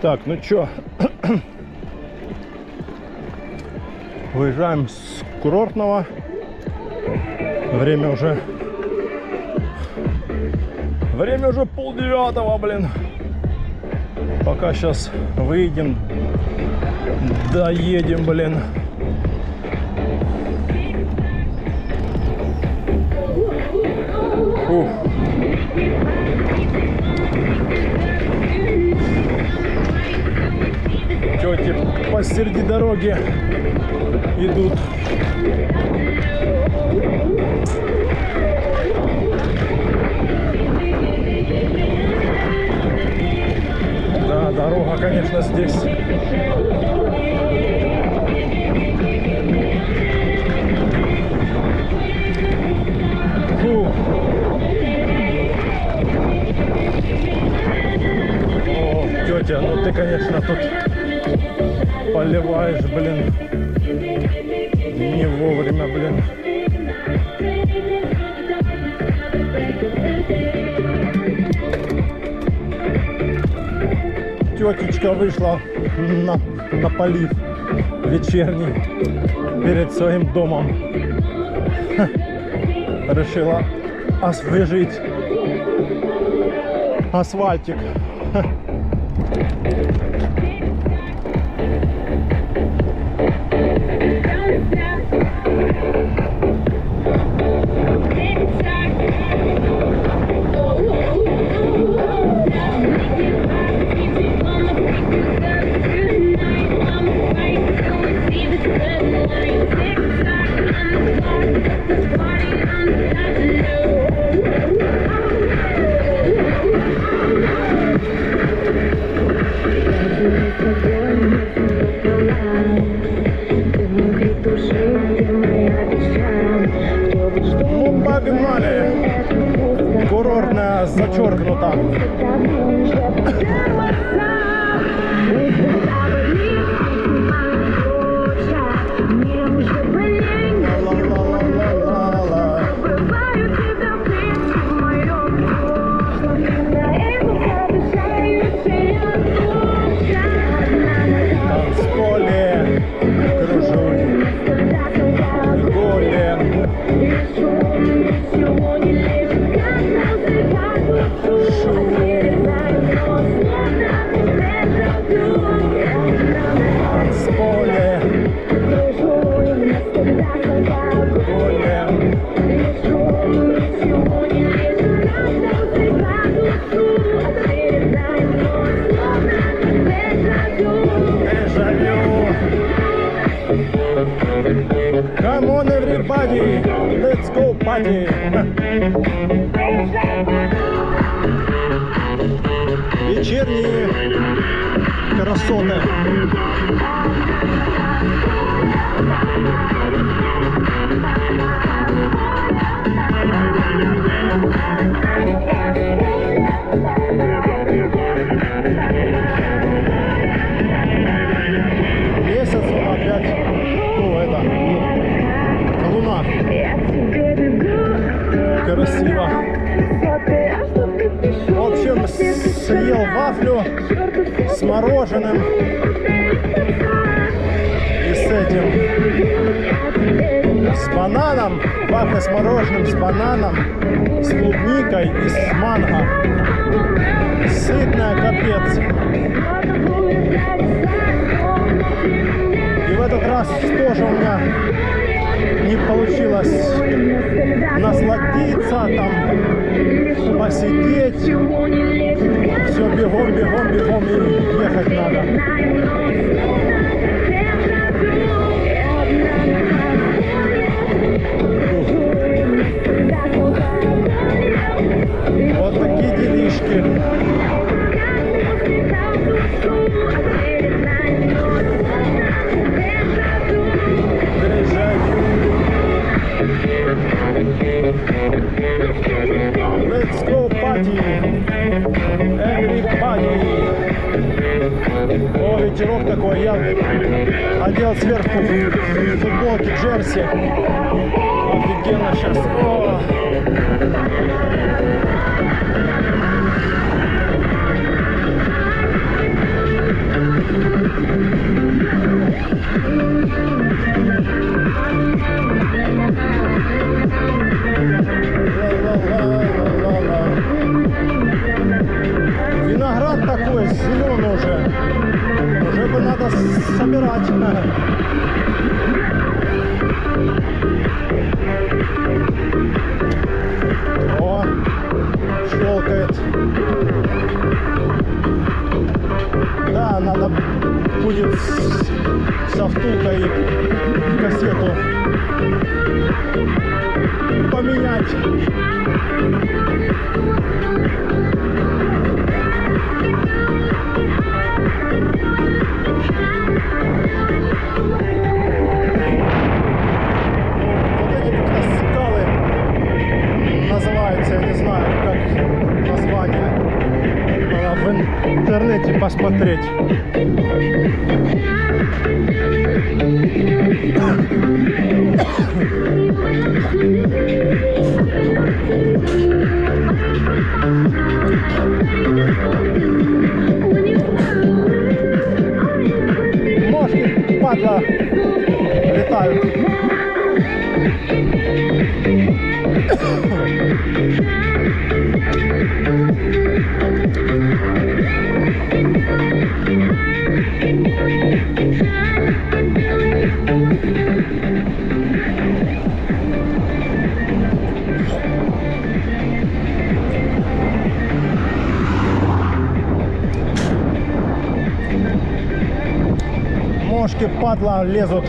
Так, ну чё, выезжаем с курортного. Время уже 8:30, блин. Пока сейчас выйдем, доедем, блин. Фух. Тети посреди дороги идут. Да, дорога, конечно, здесь. Фу. О, тетя, ну ты, конечно, тут поливаешь, блин, не вовремя, блин. Тетечка вышла на полив вечерний перед своим домом. Решила освежить асфальтик. Ну, погнали! Курортная зачеркнута. Come on, everybody, let's go party. Вечерние красоты. Месяц он опять, луна. Красиво. В общем, съел вафлю с мороженым и с этим, с бананом. Вафля с мороженым, с бананом, с клубникой и с манго. Сытная, капец. И в этот раз тоже у меня не получилось насладиться, там, посидеть. Все, бегом и ехать надо. Вот такие делишки. Let's go party, everybody. О, ветерок такой, я одел сверху футболки, джерси. Офигенно сейчас. О. ехать. О, щелкает. Да, надо будет со втулкой кассету поменять. Вот эти как-то скалы называются, я не знаю, как название. Надо в интернете посмотреть. Мошки, падла, летают. Мошки, падла, лезут.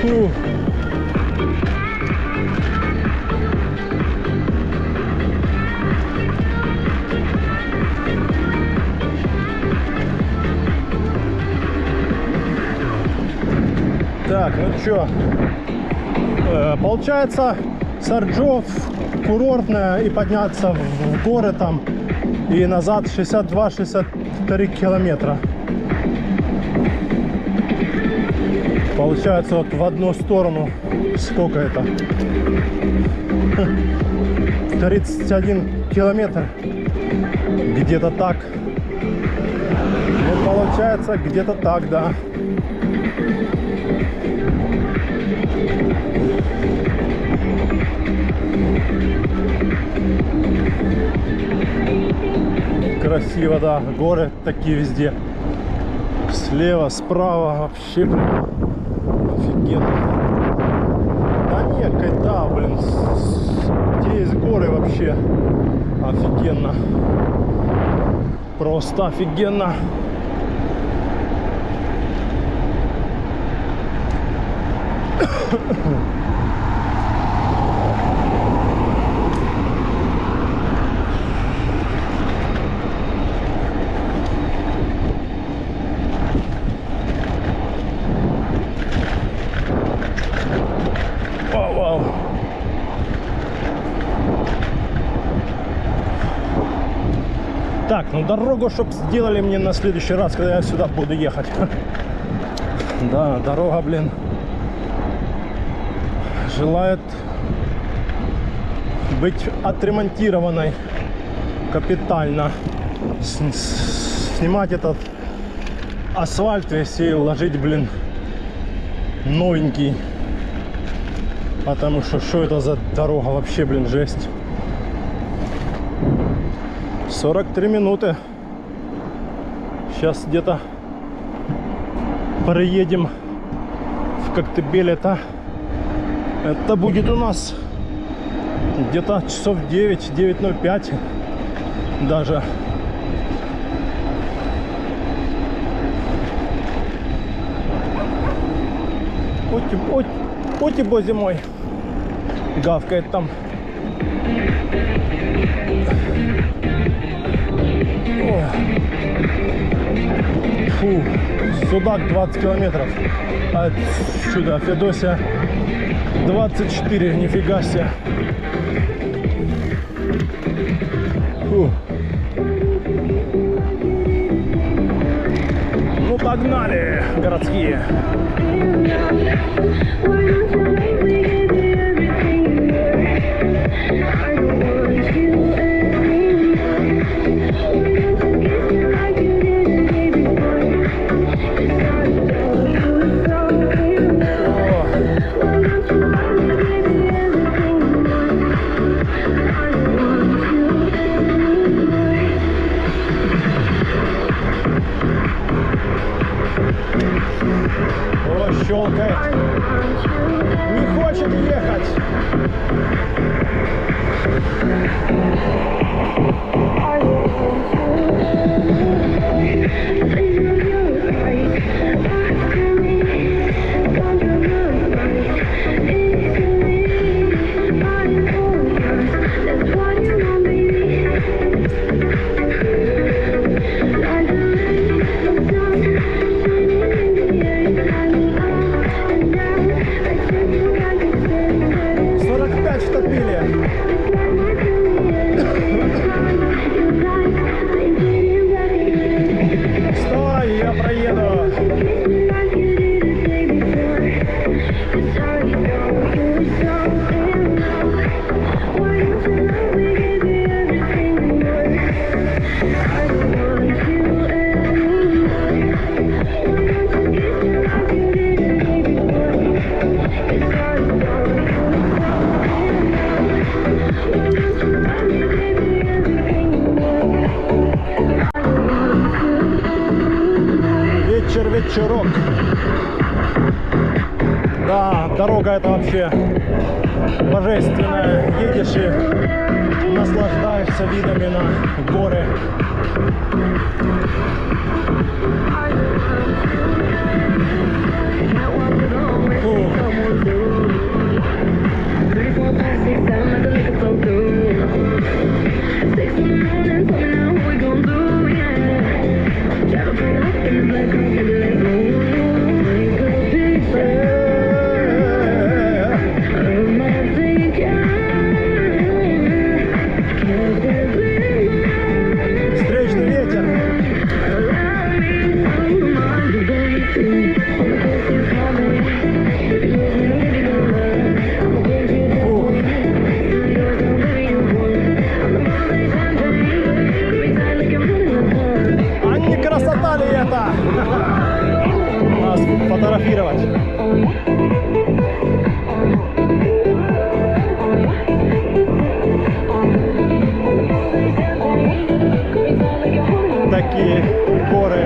Фу. Так, ну чё, получается Сарджов курортная и подняться в горы там и назад 62-63 километра. Получается вот в одну сторону сколько это? 31 километр. Где-то так. Ну, получается где-то так, да. Красиво, да. Горы такие везде. Слева, справа. Вообще прям офигенно. Да нет, да, блин. Где есть горы вообще? Офигенно. Просто офигенно. Вау. Так, ну дорогу, чтоб сделали мне на следующий раз, когда я сюда буду ехать. Да, дорога, блин, желает быть отремонтированной капитально. Снимать этот асфальт весь и ложить, блин, новенький. Потому что это за дорога вообще, блин, жесть. 43 минуты. Сейчас где-то проедем в Коктебель. Это будет у нас где-то часов 9:05 даже. Ути боже мой, гавкает там. О. Фу, Судак 20 километров. Отсюда Феодосия 24, нифига себе. Фу. Ну погнали, городские. растопили. Стой, я проеду. Вечерок. Да, дорога это вообще божественная. Едешь и наслаждаешься видами на горы. Нас фотографировать. Такие горы.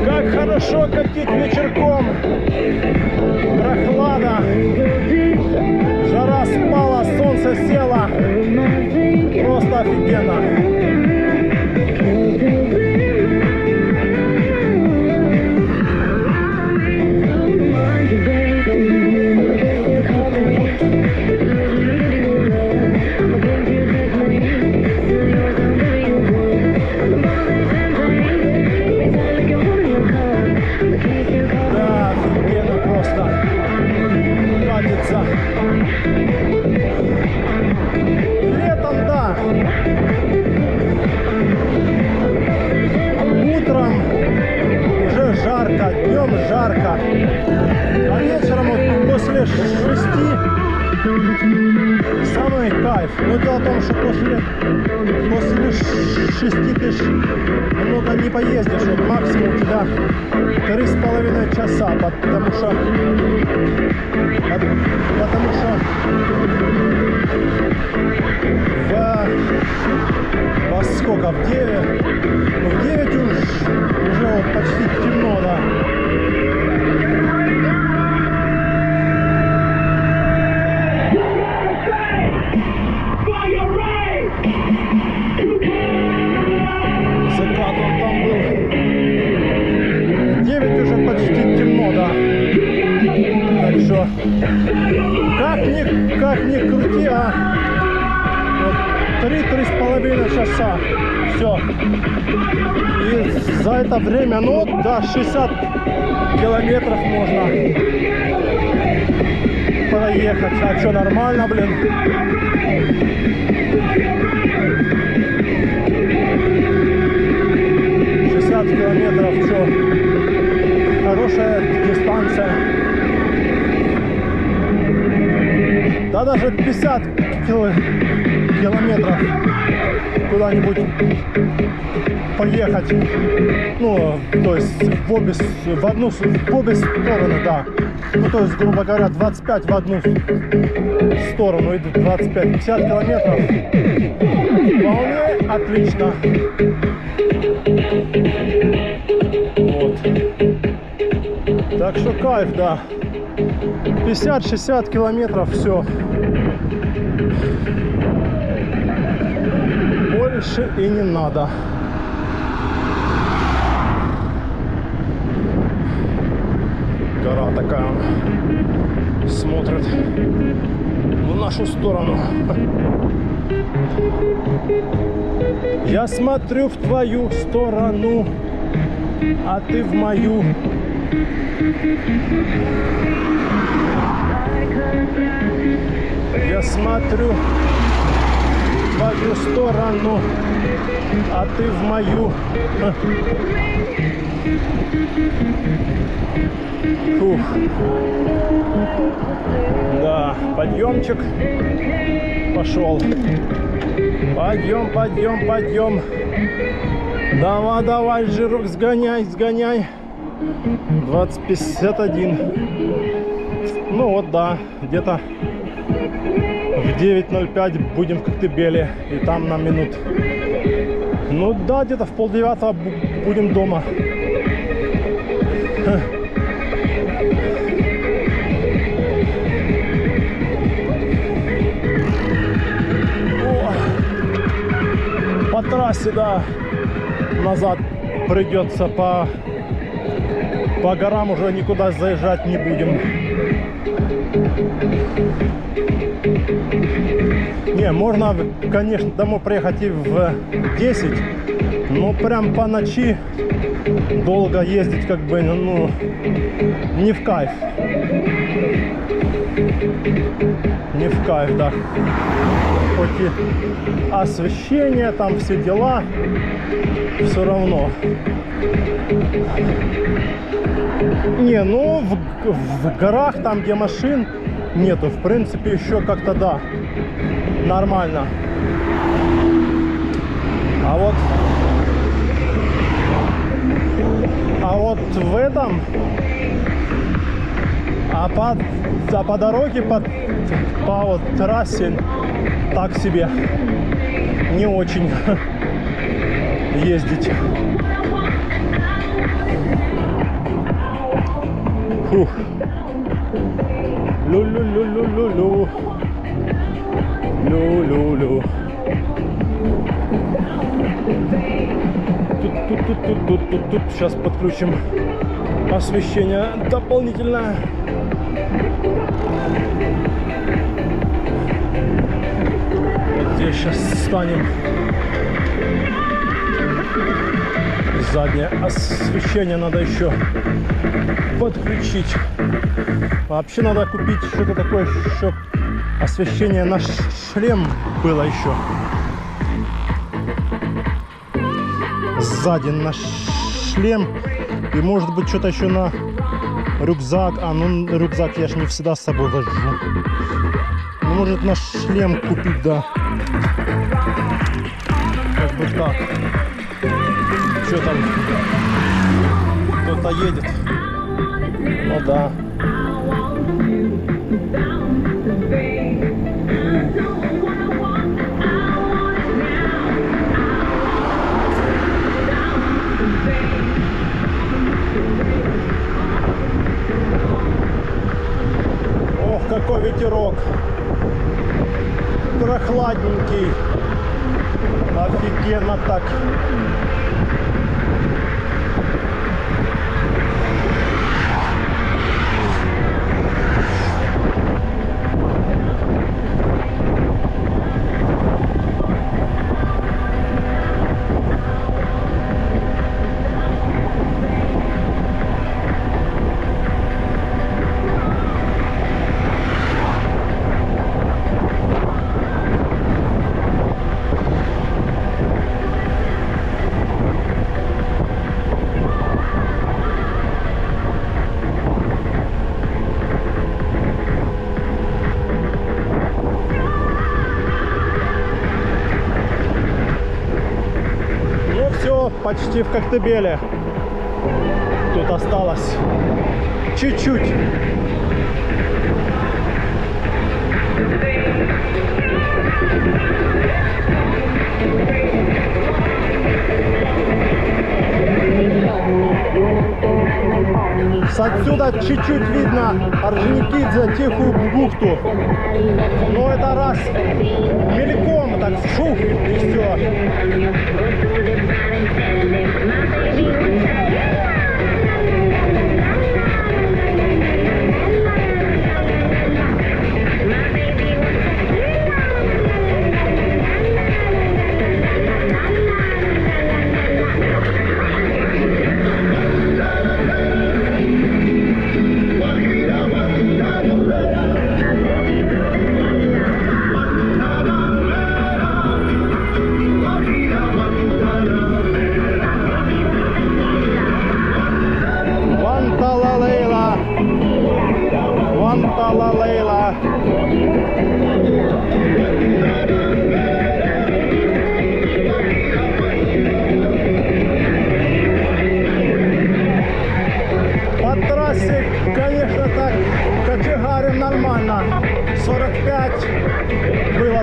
Как хорошо катить вечерком. Прохлада. Жара спала, солнце село. Просто офигенно. Летом, да. Утром уже жарко, днем жарко. А вечером вот после 6 самый кайф. Но дело в том, что после 6 ты много не поездишь. Вот максимум у тебя 3,5 часа, потому что во сколько? В 9? Ну, в 9 уже вот почти темно, да. Закат он там был. В 9 уже почти темно, да. Так что как ни крути, а вот 3-3,5 часа. Все. И за это время, ну да, 60 километров можно проехать. А что, нормально, блин? Километров, все, хорошая дистанция. Да даже 50 километров куда-нибудь поехать. Ну, то есть в обе стороны, да. Ну, то есть, грубо говоря, 25 в одну сторону идут, 25-50 километров. Вполне отлично. Вот. Так что кайф, да. 50-60 километров, все. Больше и не надо. Гора такая смотрит в нашу сторону. Я смотрю в твою сторону, а ты в мою. Я смотрю в твою сторону, а ты в мою. Фух. Да, подъемчик пошел. Подъем, подъем, подъем. Давай, давай, жирок, сгоняй, сгоняй. 20:51. Ну вот, да, где-то в 9:05 будем в Коктебеле. И там на минут. Ну да, где-то в 8:30 будем дома. По трассе, да, назад придется, по горам уже никуда заезжать не будем. Не, можно, конечно, домой приехать и в 10, но прям по ночи долго ездить, как бы, ну, не в кайф. Не в кайф, да. Хоть и освещение, там все дела, все равно. Не, ну в горах, там где машин нету, в принципе, еще как-то, да, нормально. А вот в этом, по дороге, по вот трассе так себе, не очень ездить. Фух. Лю-лю-лю-лю-лю-лю. Лю-лю-лю. Тут. Сейчас подключим освещение дополнительное. Вот здесь сейчас станем. Заднее освещение надо еще подключить. Вообще надо купить что-то такое, чтобы освещение на шлем было еще. Сзади на шлем. И может быть что-то еще на рюкзак. А, ну рюкзак я ж не всегда с собой вожу. Ну, может на шлем купить, да. Как бы так. Что там? Кто-то едет. Ну да. Ох, какой ветерок. Прохладненький. Офигенно так. Почти в Коктебеле. Тут осталось чуть-чуть. С отсюда чуть-чуть видно Орджоникидзе, Тихую бухту. Но это раз мельком, так шух, и все.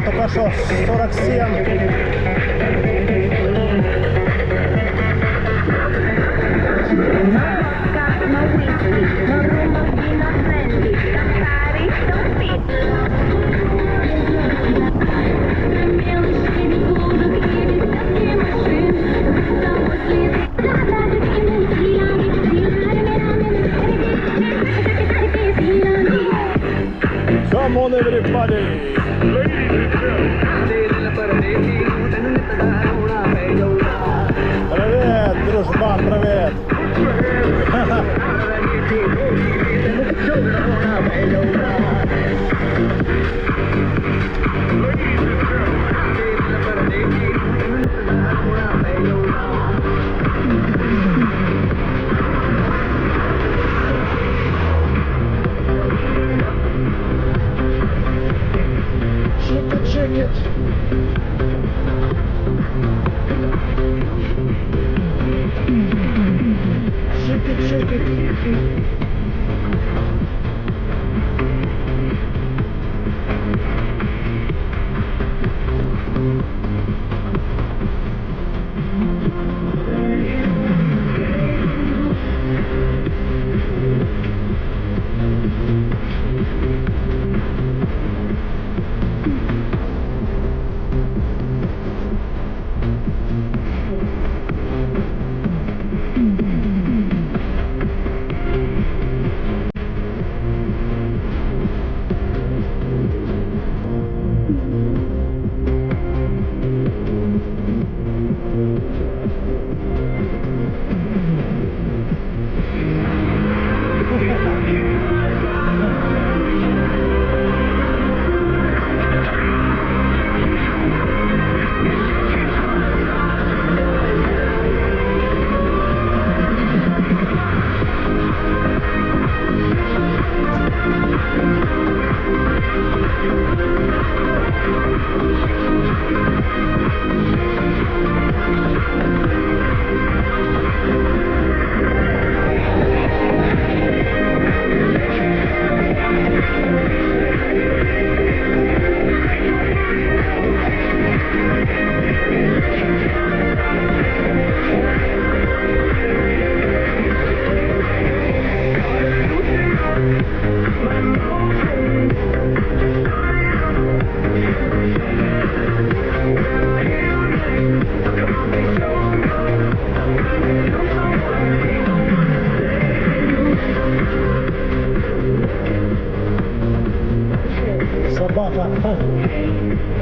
только что 47. Come on everybody! Привет, дружбан, привет! Check it. Shake it. Собака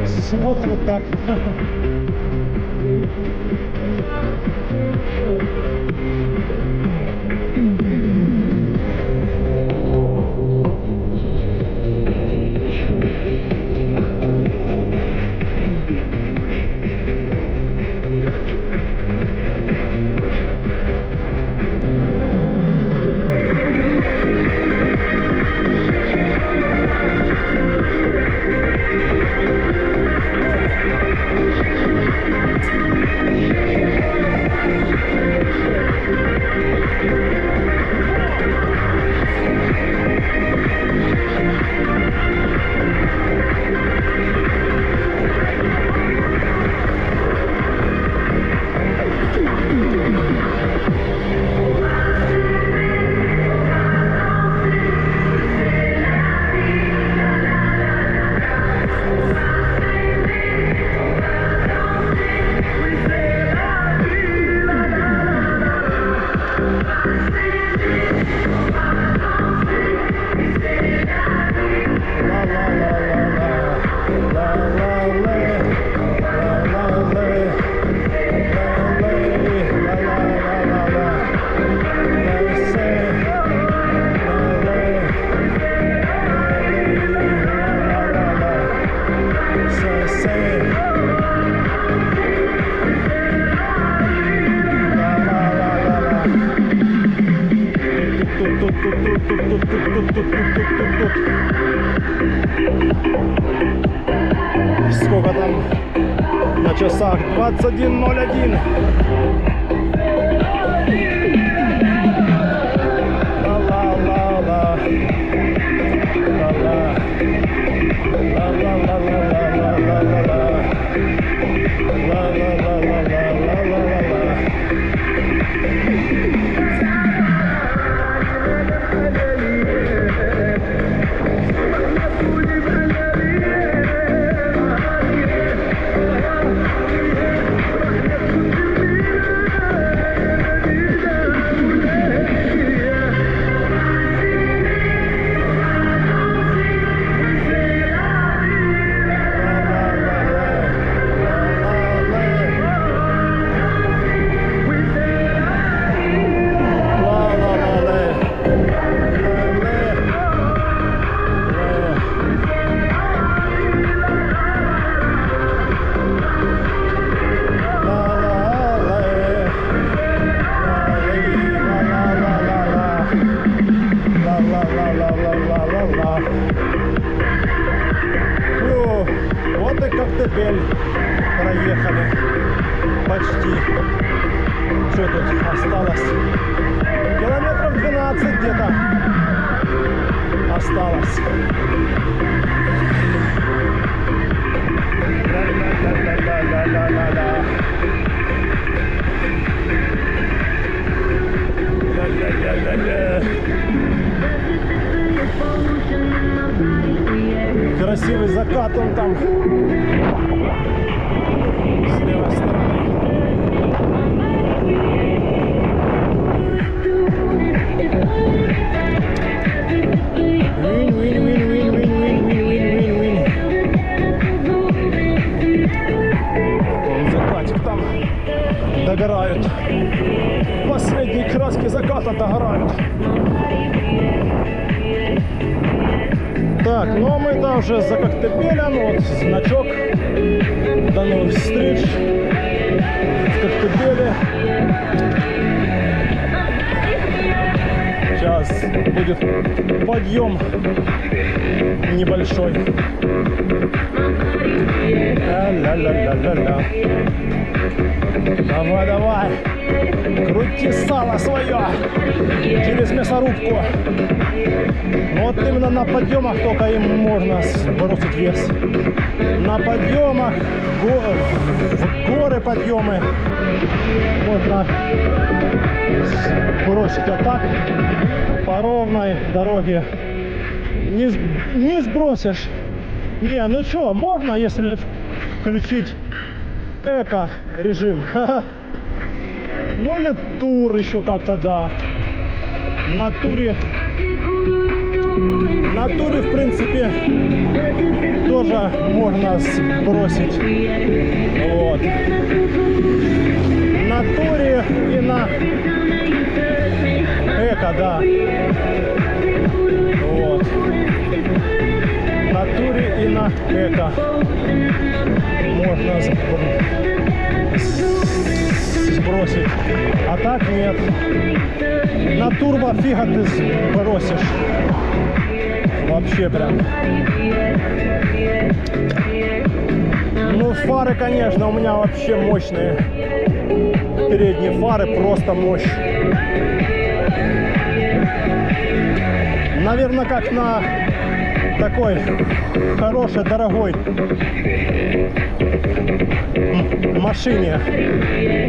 смотрит так. Сколько там на часах? 21:01. Ла-ла-ла-ла. Ла-ла. Ла-ла-ла-ла-ла-ла. осталось. Километров 12 где-то осталось. Красивый закат он там с левой стороны. Вон закатик там догорают. Последние краски заката догорают. Так, ну а мы да, уже за Коктебелем, вот значок, до новых встреч в Коктебеле. Сейчас будет подъем небольшой. Ля-ля-ля-ля-ля-ля. Давай, давай, крути сало свое через мясорубку. Вот именно на подъемах только им можно сбросить вес. На подъемах, в горы подъемы можно сбросить, а так по ровной дороге не сбросишь. Не, ну что, можно, если включить эко-режим. Ну или тур еще как-то, да. На туре, в принципе, тоже можно сбросить. Вот. На туре и на эко, да. Вот. На туре и на эко можно сбросить. А так нет. На турбо фига ты сбросишь. Вообще прям. Ну фары, конечно, у меня вообще мощные. Передние фары просто мощь. Наверное, как на такой хорошей, дорогой машине.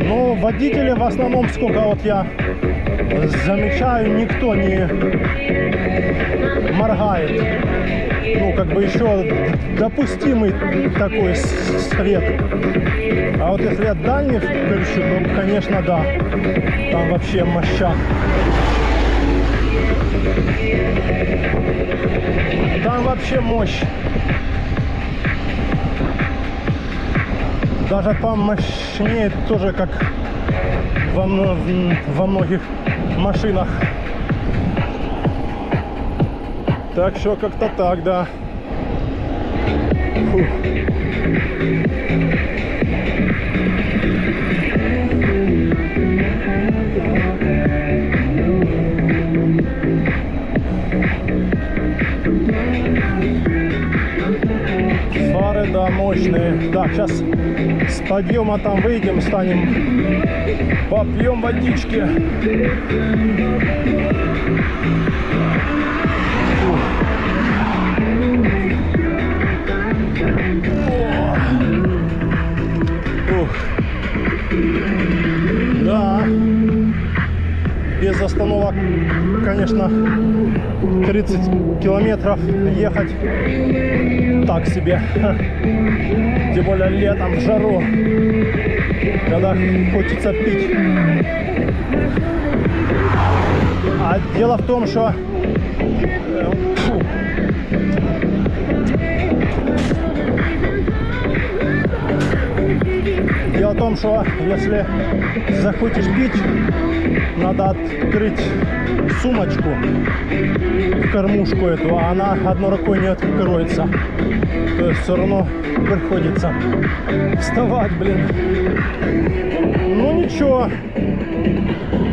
Но водители в основном, сколько вот я замечаю, никто не моргает. Ну, как бы еще допустимый такой свет. А вот если я дальний включу, то, конечно, да. Там вообще моща. Там вообще мощь. Даже помощнее тоже, как во многих машинах. Так что как-то так, да. Фух. Фары, да, мощные. Так, сейчас с подъема там выйдем, станем, попьем водички. Да, без остановок, конечно, 30 километров ехать так себе. Тем более летом в жару, когда хочется пить. А дело в том, что дело в том, что если захочешь пить, надо открыть сумочку, кормушку эту, а она одной рукой не откроется. То есть все равно приходится вставать, блин. Ну ничего,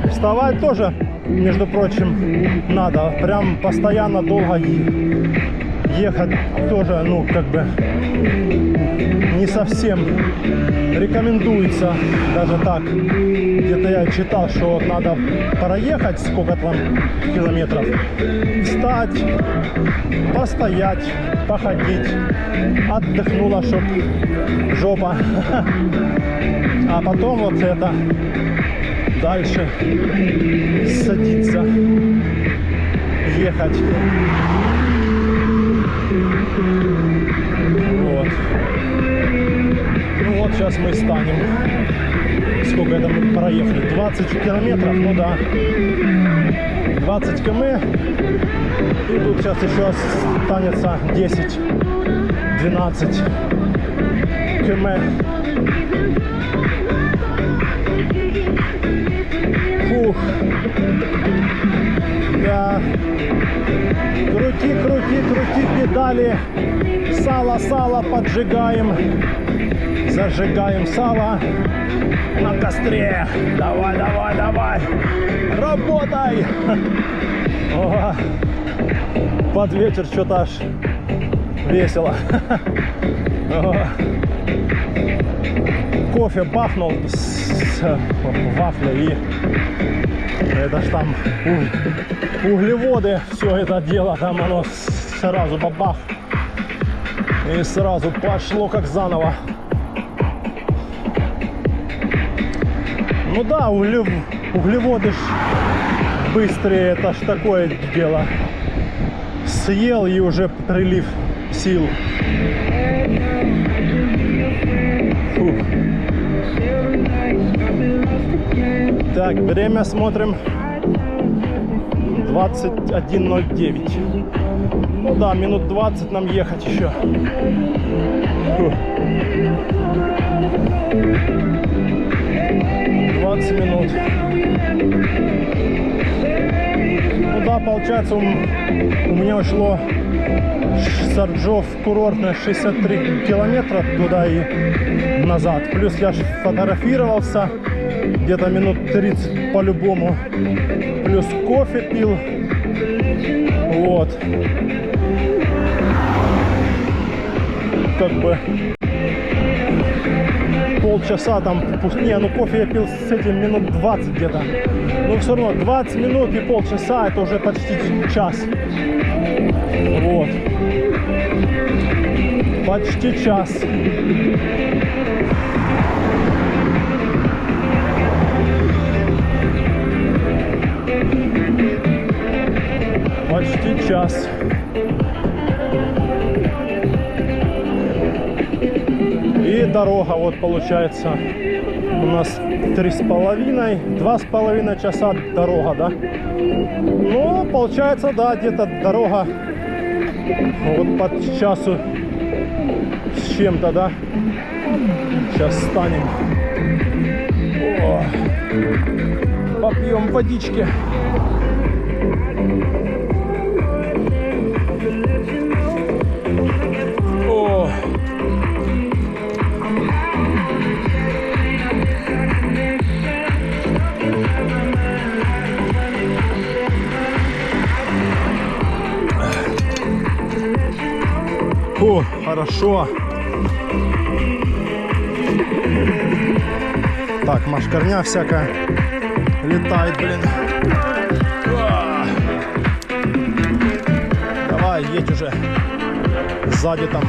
вставать тоже, между прочим, надо. Прям постоянно долго ехать тоже, ну как бы не совсем рекомендуется даже так. Где-то я читал, что вот надо проехать сколько там километров, встать, постоять, походить, отдохнула, чтоб жопа, а потом вот это дальше садиться, ехать. Вот. Ну вот сейчас мы станем. Сколько это мы проехали? 20 километров, ну да. 20 км. И тут сейчас еще останется 10-12 км. Фух. Да. Крути, крути, крути педали. Сало поджигаем. Зажигаем сало на костре. Давай, давай, давай. Работай. О, под вечер что-то аж весело. О. Кофе бахнул с вафлей, и это ж там углеводы, все это дело, там оно сразу бабах. И сразу пошло как заново. Ну да, углеводы ж быстрее, это ж такое дело. Съел и уже прилив сил. Фух. Так, время смотрим. 21:09. Ну да, минут 20 нам ехать еще. Фух. 20 минут. Ну да, получается, у меня ушло с Орджов курортная 63 километра туда и назад. Плюс я фотографировался где-то минут 30 по-любому. Плюс кофе пил. Вот. Как бы полчаса там, не, ну кофе я пил с этим минут 20 где-то. Но все равно 20 минут и полчаса, это уже почти час. Вот. Почти час. Почти час. И дорога, вот получается, у нас 2,5 часа дорога, да? Ну, получается, да, где-то дорога вот под часу с чем-то, да? Сейчас встанем. О, попьем водички. О. О, хорошо. Так, машкарня всякая летает, блин. Давай, едь уже. Сзади там.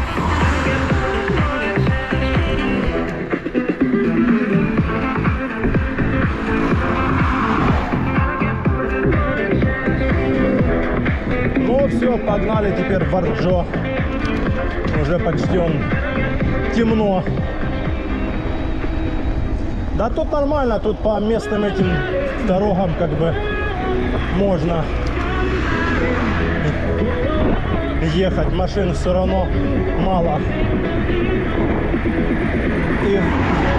Ну все, погнали теперь в Орджо. Уже почти он темно. Да тут нормально, тут по местным этим дорогам как бы можно ехать. Машин все равно мало.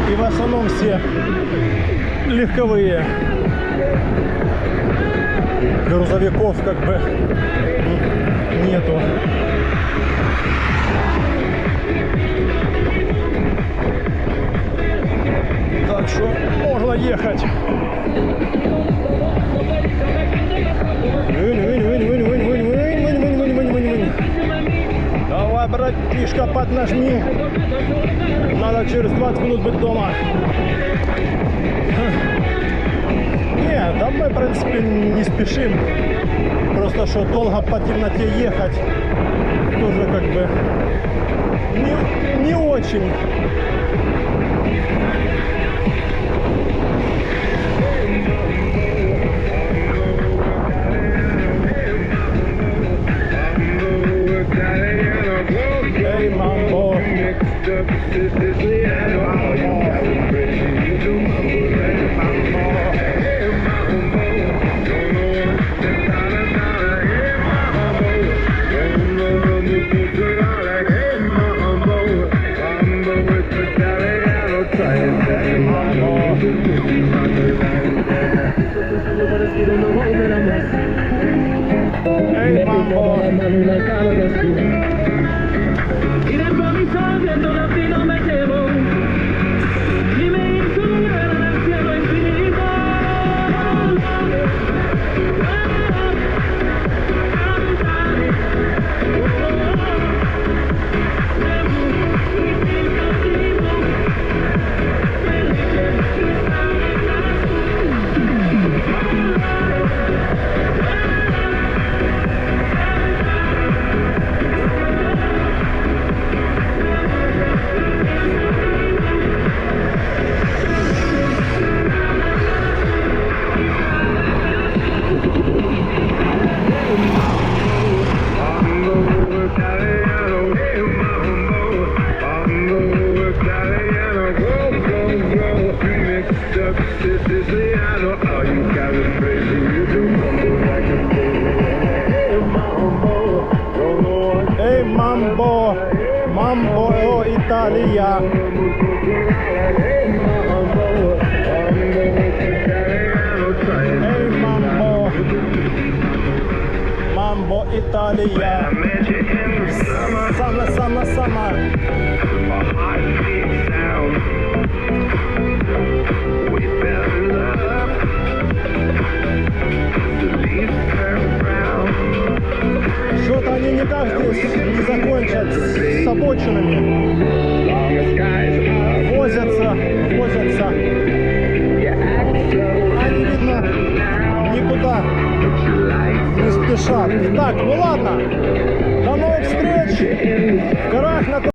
И в основном все легковые. Грузовиков как бы нету. Так что можно ехать. Давай, братишка, поднажми. Надо через 20 минут быть дома. Не, да мы, в принципе, не спешим. Просто что долго по темноте ехать тоже как бы не очень. Эй, мамбо. Ey, mambo. Ey, mambo, mambo o Italia. Ey, mambo, mambo Italia. Summer. Что-то они никак здесь не закончат с обочинами. Возятся. Они, видно, никуда не спешат. Так, ну ладно. До новых встреч в горах на